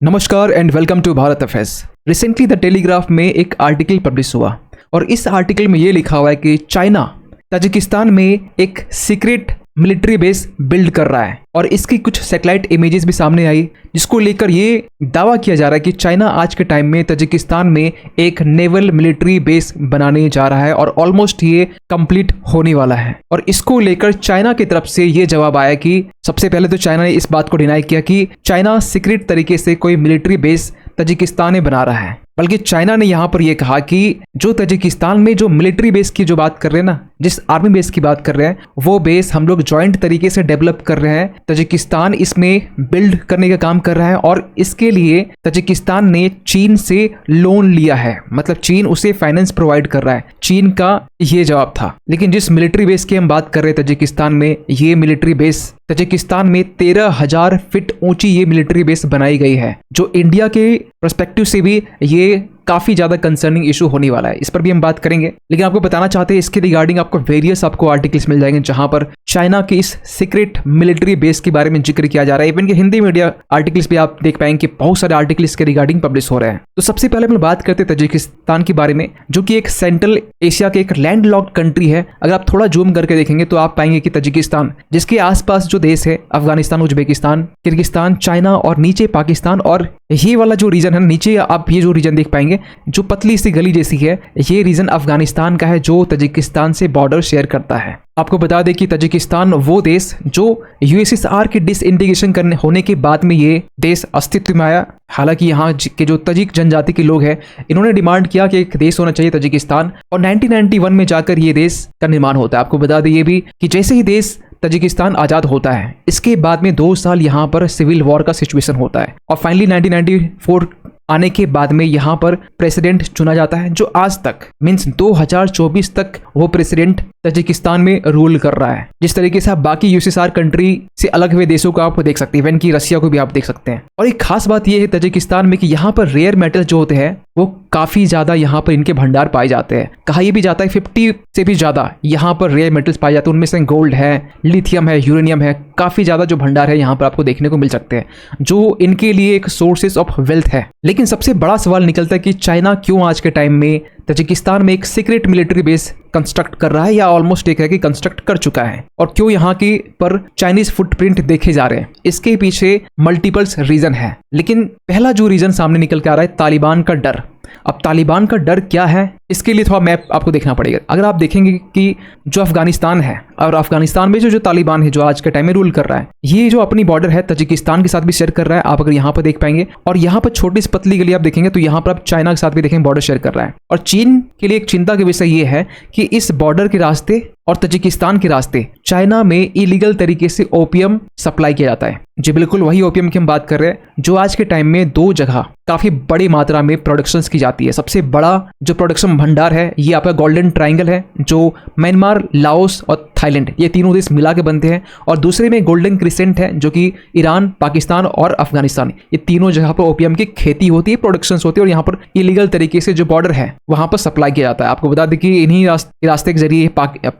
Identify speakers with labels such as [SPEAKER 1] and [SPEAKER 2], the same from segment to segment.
[SPEAKER 1] नमस्कार and welcome to Bharat affairs. Recently the Telegraph में एक आर्टिकल पब्लिश हुआ और इस आर्टिकल में ये लिखा हुआ है कि चाइना ताजिकिस्तान में एक सीक्रेट मिलिट्री बेस बिल्ड कर रहा है और इसकी कुछ सैटेलाइट इमेजेस भी सामने आई जिसको लेकर ये दावा किया जा रहा है कि चाइना आज के टाइम में ताजिकिस्तान में एक नेवल मिलिट्री बेस बनाने जा रहा है और ऑलमोस्ट ये कंप्लीट होने वाला है। और इसको लेकर चाइना की तरफ से ये जवाब आया कि सबसे पहले तो चाइना ने इस बात को डिनाई किया कि चाइना सीक्रेट तरीके से कोई मिलिट्री बेस ताजिकिस्तान में बना रहा है, बल्कि चाइना ने यहाँ पर यह कहा कि जो ताजिकिस्तान में जो मिलिट्री बेस की जो बात कर रहे हैं ना, जिस आर्मी बेस की बात कर रहे हैं, वो बेस हम लोग जॉइंट तरीके से डेवलप कर रहे हैं। ताजिकिस्तान इसमें बिल्ड करने का काम कर रहा है और इसके लिए ताजिकिस्तान ने चीन से लोन लिया है, मतलब चीन उसे फाइनेंस प्रोवाइड कर रहा है। चीन का ये जवाब था। लेकिन जिस मिलिट्री बेस की हम बात कर रहे हैं ताजिकिस्तान में, ये मिलिट्री बेस ताजिकिस्तान में 13,000 फीट ऊंची ये मिलिट्री बेस बनाई गई है, जो इंडिया के पर्सपेक्टिव से भी ये काफी ज्यादा कंसर्निंग इशू होने वाला है। इस पर भी हम बात करेंगे, लेकिन आपको बताना चाहते हैं इसके रिगार्डिंग आपको वेरियस आर्टिकल्स मिल जाएंगे जहां पर चाइना के इस सीक्रेट मिलिट्री बेस के बारे में जिक्र किया जा रहा है। इवन के हिंदी मीडिया आर्टिकल्स भी आप देख पाएंगे कि बहुत सारे आर्टिकल्स के रिगार्डिंग पब्लिश हो रहे हैं। तो सबसे पहले हम बात करते हैं ताजिकिस्तान के बारे में, जो कि एक सेंट्रल एशिया के एक लैंड लॉक्ड कंट्री है। अगर आप थोड़ा जूम करके देखेंगे तो आप पाएंगे कि ताजिकिस्तान, जिसके आसपास जो देश है अफगानिस्तान, उज्बेकिस्तान, किर्गिस्तान, चाइना और नीचे पाकिस्तान, और ये वाला जो रीजन है नीचे आप ये जो रीजन देख पाएंगे जो पतली सी गली जैसी है, ये रीजन अफगानिस्तान का है जो ताजिकिस्तान से बॉर्डर शेयर करता है। आपको बता दें कि ताजिकिस्तान वो देश जो यूएसएसआर के डिसइंटीग्रेशन करने होने के बाद में ये देश अस्तित्व में आया। हालांकि यहाँ के जो तजिक जनजाति के लोग हैं, इन्होंने डिमांड किया कि एक देश होना चाहिए ताजिकिस्तान, और 1991 में जाकर ये देश का निर्माण होता है। आपको बता दें ये भी कि जैसे ही देश ताजिकिस्तान आज़ाद होता है, इसके बाद में 2 साल यहाँ पर सिविल वॉर का सिचुएशन होता है और फाइनली 1994 आने के बाद में यहाँ पर प्रेसिडेंट चुना जाता है, जो आज तक मींस 2024 तक वो प्रेसिडेंट ताजिकिस्तान में रूल कर रहा है। जिस तरीके से आप बाकी यूएसएसआर कंट्री से अलग हुए देशों को आप देख सकते हैं, इवन की रसिया को भी आप देख सकते हैं। और एक खास बात यह है ताजिकिस्तान में कि यहाँ पर रेयर मेटल जो होते हैं वो काफी ज्यादा यहाँ पर इनके भंडार पाए जाते हैं। कहा यह भी जाता है 50 से भी ज्यादा यहाँ पर रेयर मेटल्स पाए जाते हैं। उनमें से गोल्ड है, लिथियम है, यूरेनियम है, काफी ज्यादा जो भंडार है यहाँ पर आपको देखने को मिल सकते हैं, जो इनके लिए एक सोर्सेस ऑफ वेल्थ है। लेकिन सबसे बड़ा सवाल निकलता है कि चाइना क्यों आज के टाइम में ताजिकिस्तान में एक सीक्रेट मिलिट्री बेस कंस्ट्रक्ट कर रहा है, या ऑलमोस्ट एक है कि कंस्ट्रक्ट कर चुका है, और क्यों यहाँ की पर चाइनीज फुटप्रिंट देखे जा रहे हैं। इसके पीछे मल्टीपल्स रीजन है, लेकिन पहला जो रीजन सामने निकल के आ रहा है, तालिबान का डर। अब तालिबान का डर क्या है, इसके लिए थोड़ा मैप आपको देखना पड़ेगा। अगर आप देखेंगे कि जो अफगानिस्तान है और अफगानिस्तान में जो तालिबान है जो आज के टाइम में रूल कर रहा है, ये जो अपनी बॉर्डर है ताजिकिस्तान के साथ भी शेयर कर रहा है। आप अगर यहाँ पर देख पाएंगे, और यहाँ पर छोटी सी पतली गली आप देखेंगे तो यहाँ पर आप चाइना के साथ भी देखेंगे बॉर्डर शेयर कर रहा है। और चीन के लिए एक चिंता का विषय ये है कि इस बॉर्डर के रास्ते और ताजिकिस्तान के रास्ते चाइना में इलीगल तरीके से ओपियम सप्लाई किया जाता है। जी बिल्कुल वही ओपियम की हम बात कर रहे हैं, जो आज के टाइम में 2 जगह काफी बड़ी मात्रा में प्रोडक्शन की जाती है। सबसे बड़ा जो प्रोडक्शन भंडार है ये आपका गोल्डन ट्राइंगल है, जो म्यांमार, लाओस और थाईलैंड, ये तीनों देश मिला के बनते हैं। और दूसरे में गोल्डन क्रिसेंट है, जो कि ईरान, पाकिस्तान और अफगानिस्तान, ये तीनों जगह पर ओपियम की खेती होती है, प्रोडक्शन होती है, और यहाँ पर इलीगल तरीके से जो बॉर्डर है वहां पर सप्लाई किया जाता है। आपको बता दें कि इन्हीं रास्ते के जरिए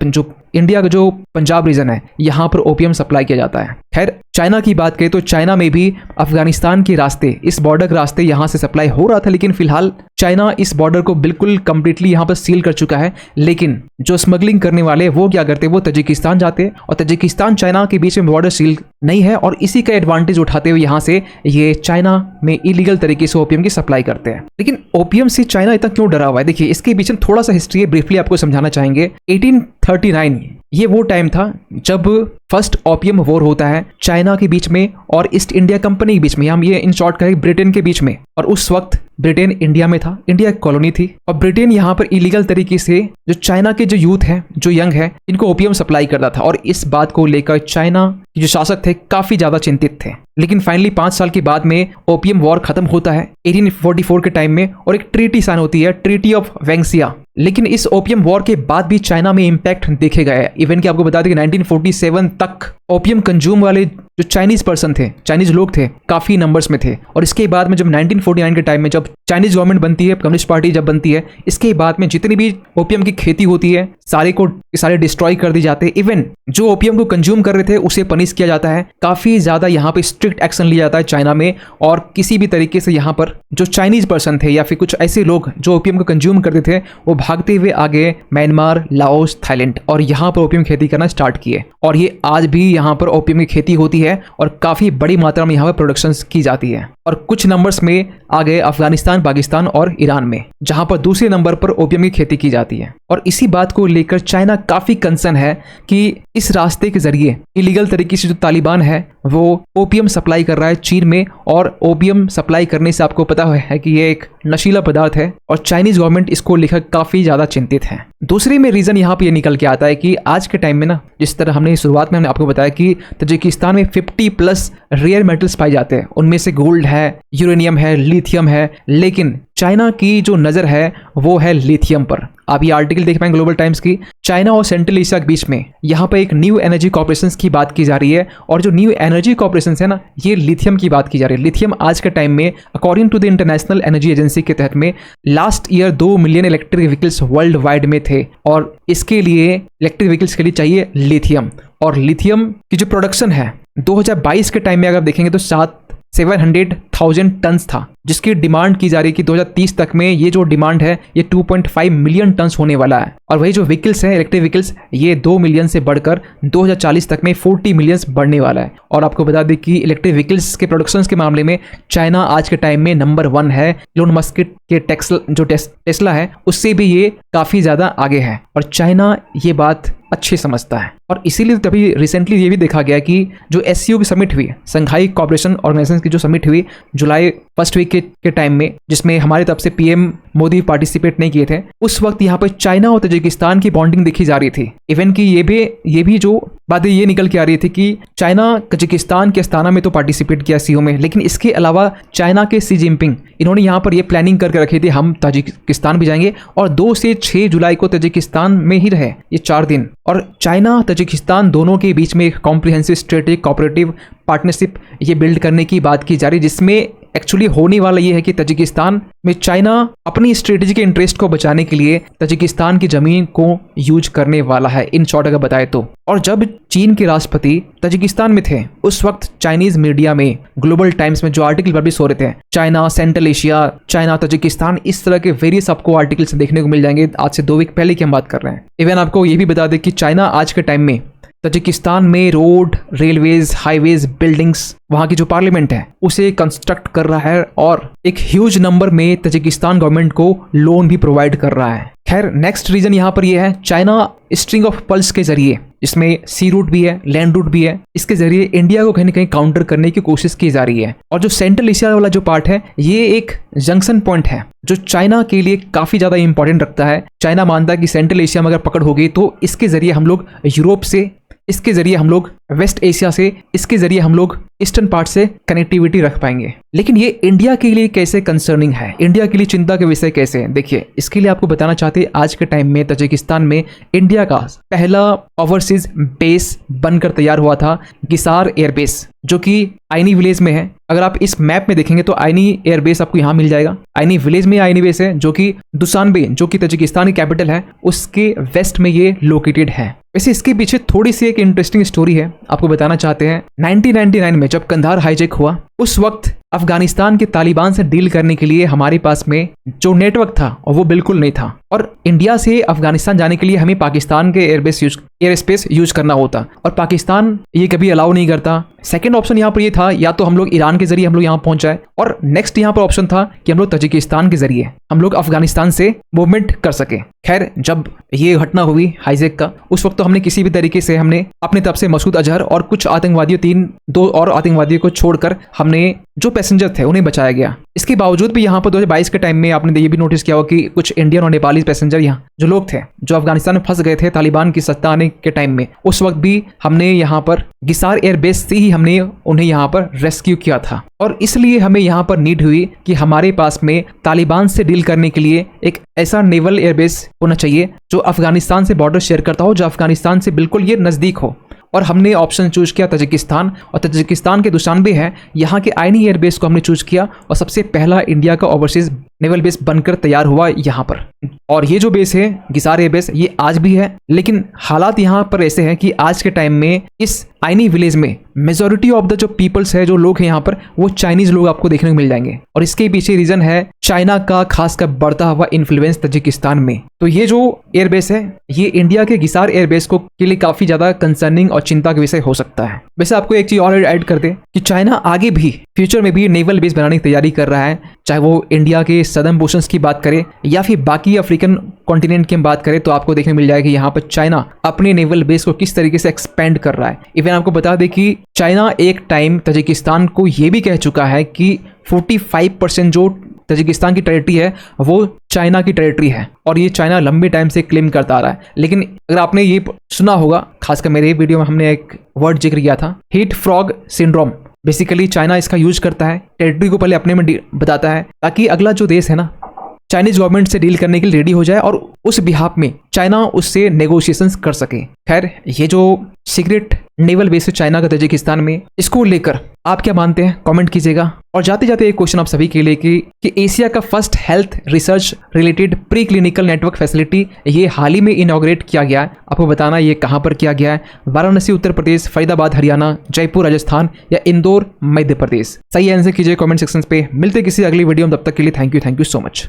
[SPEAKER 1] जो इंडिया का जो पंजाब रीजन है यहाँ पर ओपियम सप्लाई किया जाता है। खैर चाइना की बात करें तो चाइना में भी अफगानिस्तान के रास्ते, इस बॉर्डर के रास्ते यहाँ से सप्लाई हो रहा था, लेकिन फिलहाल चाइना इस बॉर्डर को बिल्कुल कंप्लीटली यहाँ पर सील कर चुका है। लेकिन जो स्मगलिंग करने वाले वो क्या करते हैं, वो ताजिकिस्तान जाते हैं, और ताजिकिस्तान चाइना के बीच में बॉर्डर सील नहीं है, और इसी का एडवांटेज उठाते हुए यहाँ से ये चाइना में इलीगल तरीके से ओपियम की सप्लाई करते हैं। लेकिन ओपियम से चाइना इतना क्यों डरा हुआ है, देखिए इसके पीछे थोड़ा सा हिस्ट्री है, ब्रीफली आपको समझाना चाहेंगे। 1839 ये वो टाइम था जब फर्स्ट ओपियम वॉर होता है चाइना के बीच में और ईस्ट इंडिया कंपनी के बीच में, हम ये इन शॉर्ट कहें ब्रिटेन के बीच में। और उस वक्त ब्रिटेन इंडिया में था, इंडिया एक कॉलोनी थी, और ब्रिटेन यहाँ पर इलीगल तरीके से जो चाइना के जो यूथ है, जो यंग है, इनको ओपियम सप्लाई करता था। और इस बात को लेकर चाइना के जो शासक थे काफी ज्यादा चिंतित थे। लेकिन फाइनली 5 साल के बाद में ओपियम वॉर खत्म होता है 1844 के टाइम में, और एक ट्रीटी साइन होती है, ट्रीटी ऑफ वेंगसिया। लेकिन इस ओपियम वॉर के बाद भी चाइना में इंपैक्ट देखे गए। इवन कि आपको बता दें कि 1947 तक ओपियम कंज्यूम वाले जो चाइनीज पर्सन थे, चाइनीज लोग थे, काफी नंबर्स में थे। और इसके बाद में जब 1949 के टाइम में जब चाइनीज गवर्नमेंट बनती है, कम्युनिस्ट पार्टी जब बनती है, इसके बाद में जितनी भी ओपियम की खेती होती है सारे डिस्ट्रॉय कर दी जाते हैं। इवन जो ओपियम को कंज्यूम कर रहे थे उसे पनिश किया जाता है। काफी ज्यादा यहाँ पे स्ट्रिक्ट एक्शन लिया जाता है चाइना में, और किसी भी तरीके से यहाँ पर जो चाइनीज पर्सन थे या फिर कुछ ऐसे लोग जो ओपियम को कंज्यूम करते थे वो भागते हुए आगे म्यांमार, लाओस, थाईलैंड और यहाँ पर ओपियम खेती करना स्टार्ट किए। और ये आज भी यहाँ पर ओपियम की खेती होती है और काफी बड़ी मात्रा में यहाँ पर प्रोडक्शन की जाती है। और कुछ नंबर्स में आ गए अफगानिस्तान, पाकिस्तान और ईरान में, जहां पर दूसरे नंबर पर ओपियम की खेती की जाती है। और इसी बात को लेकर चाइना काफी कंसर्न है कि इस रास्ते के जरिए इलीगल तरीके से जो तालिबान है वो ओपियम सप्लाई कर रहा है चीन में। और ओपियम सप्लाई करने से आपको पता है कि ये एक नशीला पदार्थ है और चाइनीज गवर्नमेंट इसको लेकर काफी ज्यादा चिंतित है। दूसरे में रीजन यहाँ पे ये निकल के आता है कि आज के टाइम में ना, जिस तरह हमने शुरुआत में हमने आपको बताया कि तजिकिस्तान में 50+ रेयर मेटल्स पाए जाते हैं, उनमें से गोल्ड है, यूरेनियम है, लिथियम है, लेकिन चाइना की जो नजर है वो है लिथियम पर। आप ये आर्टिकल देख पाएंगे ग्लोबल टाइम्स की, चाइना और सेंट्रल एशिया के बीच में यहाँ पर एक न्यू एनर्जी कॉर्पोरेशन की बात की जा रही है। और जो न्यू एनर्जी कॉर्पोरेशन है ना, ये लिथियम की बात की जा रही है। लिथियम आज के टाइम में according to the International Energy Agency के तहत में last year 2 million electric vehicles worldwide में थे, और इसके लिए इलेक्ट्रिक व्हीकल्स के लिए चाहिए लिथियम। और लिथियम की जो प्रोडक्शन है 2022 के टाइम में अगर देखेंगे तो 700,000 टन्स था, जिसकी डिमांड की जा रही है कि 2030 तक में ये जो डिमांड है ये 2.5 मिलियन टन्स होने वाला है। और वही जो व्हीकल्स है, इलेक्ट्रिक व्हीकल्स, ये 2 मिलियन से बढ़कर 2040 तक में 40 मिलियन बढ़ने वाला है। और आपको बता दें कि इलेक्ट्रिक व्हीकल्स के प्रोडक्शन के मामले में चाइना आज के टाइम में नंबर 1 है। इलोन मस्क के टेस्ला है उससे भी ये काफी ज्यादा आगे है, और चाइना ये बात अच्छे समझता है। और इसीलिए तभी रिसेंटली ये भी देखा गया कि जो SCO की समिट हुई, संघाई कोऑपरेशन ऑर्गेनाइजेशन की जो समिट हुई जुलाई फर्स्ट वीक के टाइम में, जिसमें हमारे तरफ से PM मोदी पार्टिसिपेट नहीं किए थे, उस वक्त यहाँ पर चाइना और तजिकिस्तान की बॉन्डिंग देखी जा रही थी। इवन कि ये भी जो बातें ये निकल के आ रही थी कि चाइना तजिकिस्तान के अस्ताना में तो पार्टिसिपेट किया CO में, लेकिन इसके अलावा चाइना के शी जिनपिंग इन्होंने यहाँ पर ये प्लानिंग करके रखी थी हम तजिकिस्तान भी जाएंगे, और 2 से 6 जुलाई को तजिकिस्तान में ही रहे ये 4 दिन। और चाइना तजिकिस्तान दोनों के बीच में एक कॉम्प्रिहेंसिव स्ट्रेटेजिक कोऑपरेटिव पार्टनरशिप ये बिल्ड करने की बात की जा रही है, जिसमें एक्चुअली होने वाला ये है कि तजिकिस्तान में चाइना अपनी स्ट्रेटेजिक इंटरेस्ट को बचाने के लिए तजिकिस्तान की जमीन को यूज करने वाला है, इन शॉर्ट अगर बताए तो। और जब चीन के राष्ट्रपति तजिकिस्तान में थे उस वक्त चाइनीज मीडिया में, ग्लोबल टाइम्स में जो आर्टिकल पब्लिश हो रहे थे, China, central Asia, China, Tajikistan, इस तरह के वेरियस आपको आर्टिकल्स देखने को मिल जाएंगे। आज से 2 वीक पहले की हम बात कर रहे हैं। इवन आपको ये भी बता दें कि चाइना आज के टाइम में तजिकिस्तान में रोड, रेलवेज, हाईवेज, बिल्डिंग्स, वहां की जो पार्लियामेंट है उसे कंस्ट्रक्ट कर रहा है, और एक ह्यूज नंबर में तजिकिस्तान गवर्नमेंट को लोन भी प्रोवाइड कर रहा है। खैर, नेक्स्ट रीजन यहाँ पर यह है, चाइना स्ट्रिंग ऑफ पल्स के जरिए, जिसमें सी रूट भी है, लैंड रूट भी है, इसके जरिए इंडिया को कहीं ना कहीं काउंटर करने की कोशिश की जा रही है। और जो सेंट्रल एशिया वाला जो पार्ट है, ये एक जंक्शन पॉइंट है जो चाइना के लिए काफी ज्यादा इंपॉर्टेंट रखता है। चाइना मानता है कि सेंट्रल एशिया में अगर पकड़ होगी तो इसके जरिए हम लोग यूरोप से, इसके जरिए हम लोग वेस्ट एशिया से, इसके जरिए हम लोग ईस्टर्न पार्ट से कनेक्टिविटी रख पाएंगे। लेकिन ये इंडिया के लिए कैसे कंसर्निंग है, इंडिया के लिए चिंता के विषय कैसे है? देखिए, इसके लिए आपको बताना चाहते हैं, आज के टाइम में तजिकिस्तान में इंडिया का पहला ओवरसीज बेस बनकर तैयार हुआ था, गिसार एयरबेस, जो कि आइनी विलेज में है। अगर आप इस मैप में देखेंगे तो आइनी एयरबेस आपको यहाँ मिल जाएगा। आइनी विलेज में आइनी बेस है, जो कि दुशानबे, जो कि तजिकिस्तान की कैपिटल है, उसके वेस्ट में ये लोकेटेड है। वैसे इसके पीछे थोड़ी सी एक इंटरेस्टिंग स्टोरी है, आपको बताना चाहते हैं। 1999 में जब कंधार हाईजैक हुआ, उस वक्त अफगानिस्तान के तालिबान से डील करने के लिए हमारे पास में जो नेटवर्क था वो बिल्कुल नहीं था, और इंडिया से अफगानिस्तान जाने के लिए हमें पाकिस्तान के एयर स्पेस यूज करना होता, और पाकिस्तान ये कभी अलाउ नहीं करता। सेकंड ऑप्शन यहाँ पर ये था, या तो हम लोग ईरान के जरिए हम लोग यहाँ पहुंच जाए, और नेक्स्ट यहाँ पर ऑप्शन था कि हम लोग तजिकिस्तान के जरिए हम लोग अफगानिस्तान से मूवमेंट कर सके। खैर, जब ये घटना हुई हाईजैक का, उस वक्त तो हमने किसी भी तरीके से हमने अपनी तरफ से मसूद अजहर और कुछ आतंकवादियों, 2 और आतंकवादियों को छोड़कर हमने जो पैसेंजर थे उन्हें बचाया गया। इसके बावजूद भी यहाँ पर 2022 के टाइम में आपने ये भी नोटिस किया होगा कि कुछ इंडियन और नेपाली पैसेंजर, यहाँ जो लोग थे जो अफगानिस्तान में फंस गए थे तालिबान की सत्ता आने के टाइम में, उस वक्त भी हमने यहाँ पर गिसार एयरबेस से ही हमने उन्हें यहाँ पर रेस्क्यू किया था। और इसलिए हमें यहाँ पर नीड हुई कि हमारे पास में तालिबान से डील करने के लिए एक ऐसा नेवल एयरबेस होना चाहिए जो अफगानिस्तान से बॉर्डर शेयर करता हो, जो अफगानिस्तान से बिल्कुल ये नजदीक हो। और हमने ऑप्शन चूज किया तजिकिस्तान, और तजिकिस्तान के दुशानबे है, यहाँ के आइनी एयरबेस को हमने चूज किया और सबसे पहला इंडिया का ओवरसीज नेवल बेस बनकर तैयार हुआ यहाँ पर। और ये जो बेस है गिसार एयरबेस, ये आज भी है, लेकिन हालात यहाँ पर ऐसे हैं कि आज के टाइम में इस आइनी विलेज में मेजॉरिटी ऑफ द जो पीपल्स है, जो लोग हैं यहाँ पर, वो चाइनीज लोग आपको देखने को मिल जाएंगे। और इसके पीछे रीजन है चाइना का खासकर बढ़ता हुआ इन्फ्लुएंस तजिकिस्तान में। तो ये जो एयरबेस है, ये इंडिया के गिसार एयरबेस को के लिए काफी ज्यादा कंसर्निंग और चिंता का विषय हो सकता है। वैसे आपको एक चीज और ऐड कर दे कि चाइना आगे भी फ्यूचर में भी नेवल बेस बनाने की तैयारी कर रहा है, चाहे वो इंडिया के सदर्न पोर्शंस की बात करे या फिर बाकी अफ्रीकन कॉन्टिनेंट की हम बात करें, तो आपको देखने मिल जाएगा कि यहाँ पर चाइना अपने नेवल बेस को किस तरीके से एक्सपेंड कर रहा है। इवन आपको बता दें कि चाइना एक टाइम तजिकिस्तान को ये भी कह चुका है कि 45% जो तजिकिस्तान की टेरिटरी है वो चाइना की टेरिटरी है, और ये चाइना लंबे टाइम से क्लेम करता आ रहा है। लेकिन अगर आपने ये सुना होगा, खासकर मेरे वीडियो में हमने एक वर्ड जिक्र किया था, heat frog syndrome. Basically China इसका यूज करता है, टेरिटरी को पहले अपने में बताता है, ताकि अगला जो देश है ना चाइनीज गवर्नमेंट से डील करने के लिए रेडी हो जाए और उस बिहाफ में चाइना उससे नेगोशिएशंस कर सके। खैर, ये जो सीक्रेट नेवल बेस है चाइना का तजिकिस्तान में, इसको लेकर आप क्या मानते हैं कमेंट कीजिएगा। और जाते जाते एक क्वेश्चन आप सभी के लिए कि एशिया का first health research related pre clinical network facility ये हाल ही में इनॉग्रेट किया गया है। आपको बताना ये कहाँ पर किया गया है, वाराणसी उत्तर प्रदेश, फरीदाबाद हरियाणा, जयपुर राजस्थान या इंदौर मध्य प्रदेश। सही आंसर कीजिए कमेंट सेक्शन पे। मिलते किसी अगली वीडियो में, तब तक के लिए थैंक यू सो मच।